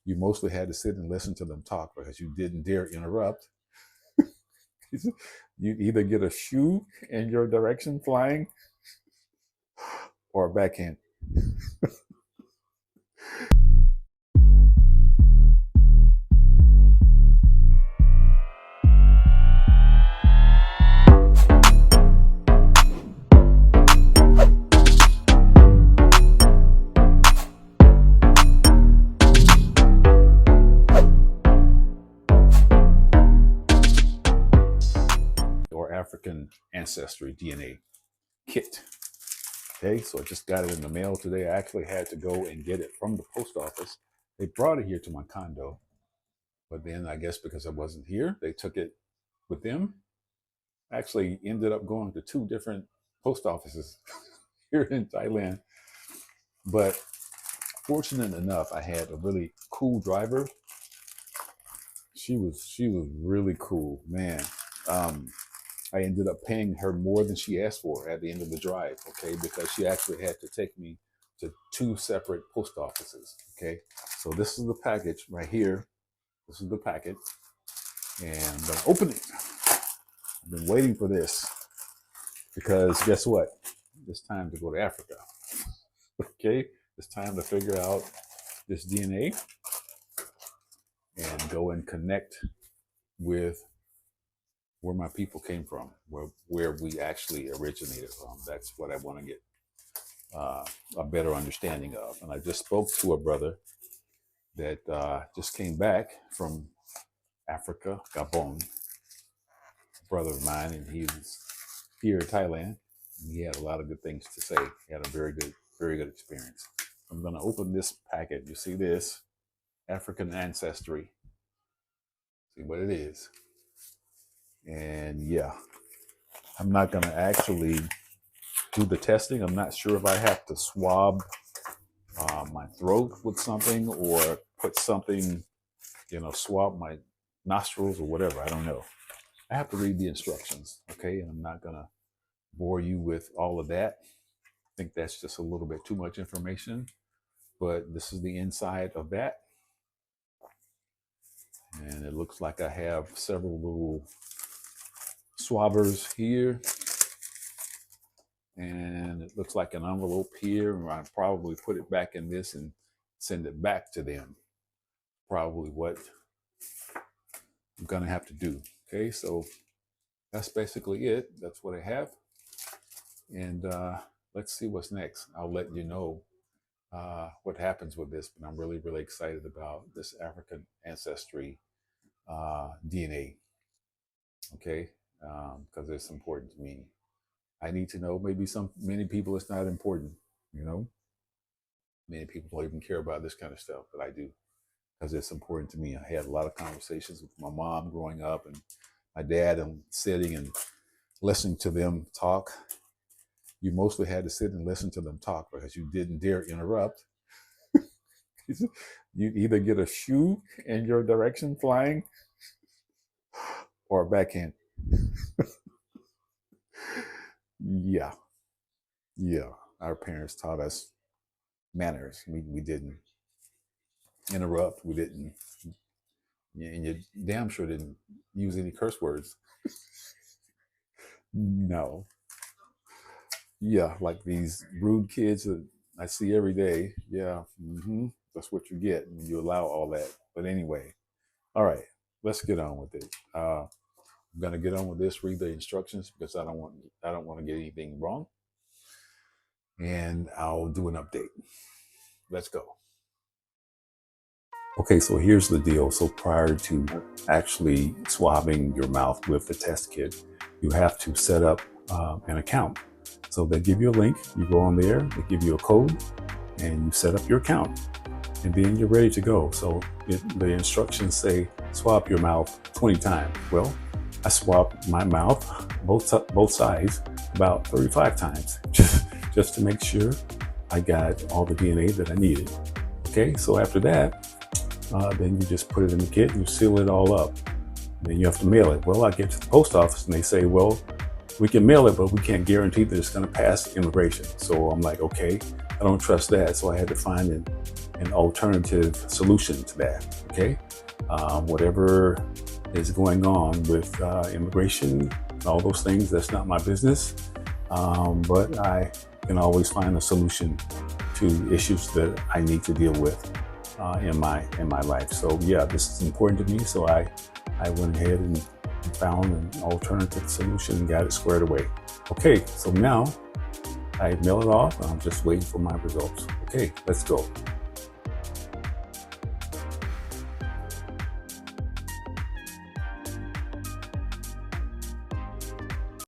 You mostly had to sit and listen to them talk because you didn't dare interrupt. You either get a shoe in your direction flying or a backhand. Or African Ancestry DNA kit. Okay, so I just got it in the mail today. I actually had to go and get it from the post office. They brought it here to my condo, but then I guess because I wasn't here, they took it with them. I actually ended up going to 2 different post offices here in Thailand. But fortunate enough, I had a really cool driver. She was really cool, man. I ended up paying her more than she asked for at the end of the drive, okay, because she actually had to take me to 2 separate post offices, okay. So this is the package right here. This is the packet, and I'm gonna open it. I've been waiting for this because guess what? It's time to go to Africa, okay. It's time to figure out this DNA and go and connect with where my people came from, where we actually originated from. That's what I want to get a better understanding of. And I just spoke to a brother that just came back from Africa, Gabon, a brother of mine, and he's here in Thailand. And he had a lot of good things to say. He had a very good experience. I'm going to open this packet. You see this? African Ancestry. See what it is. And yeah, I'm not going to actually do the testing. I'm not sure if I have to swab my throat with something or put something, swab my nostrils or whatever. I don't know. I have to read the instructions, okay? And I'm not going to bore you with all of that. I think that's just a little bit too much information, but this is the inside of that. And it looks like I have several little swabbers here, and it looks like an envelope here, and I'll probably put it back in this and send it back to them. Probably what I'm gonna have to do. Okay, so that's basically it. That's what I have, and let's see what's next. I'll let you know what happens with this, but I'm really excited about this African Ancestry DNA. Okay, because it's important to me. I need to know. Maybe many people it's not important. Many people don't even care about this kind of stuff, but I do, because it's important to me. I had a lot of conversations with my mom growing up, and my dad, and sitting and listening to them talk. You mostly had to sit and listen to them talk because you didn't dare interrupt. You either get a shoe in your direction flying or a backhand. Yeah. Our parents taught us manners. We didn't interrupt. We didn't, and you damn sure didn't use any curse words. No. Yeah, like these rude kids that I see every day. Yeah, that's what you get when you allow all that. But anyway, all right, let's get on with it. I'm gonna get on with this. Read the instructions because I don't want to get anything wrong, and I'll do an update. Let's go. Okay, so here's the deal. So prior to actually swabbing your mouth with the test kit, you have to set up an account. So they give you a link, you go on there, they give you a code, and you set up your account. And then you're ready to go. So the instructions say swab your mouth 20 times. Well, I swabbed my mouth, both sides, about 35 times, just to make sure I got all the DNA that I needed. Okay, so after that, then you just put it in the kit and you seal it all up. Then you have to mail it. Well, I get to the post office and they say, well, we can mail it, but we can't guarantee that it's going to pass immigration. So I'm like, okay, don't trust that. So I had to find an alternative solution to that. Okay, whatever is going on with immigration, all those things, that's not my business. But I can always find a solution to issues that I need to deal with in my life. So yeah, this is important to me. So I went ahead and found an alternative solution and got it squared away. Okay, so now I mail it off. I'm just waiting for my results. Okay, let's go.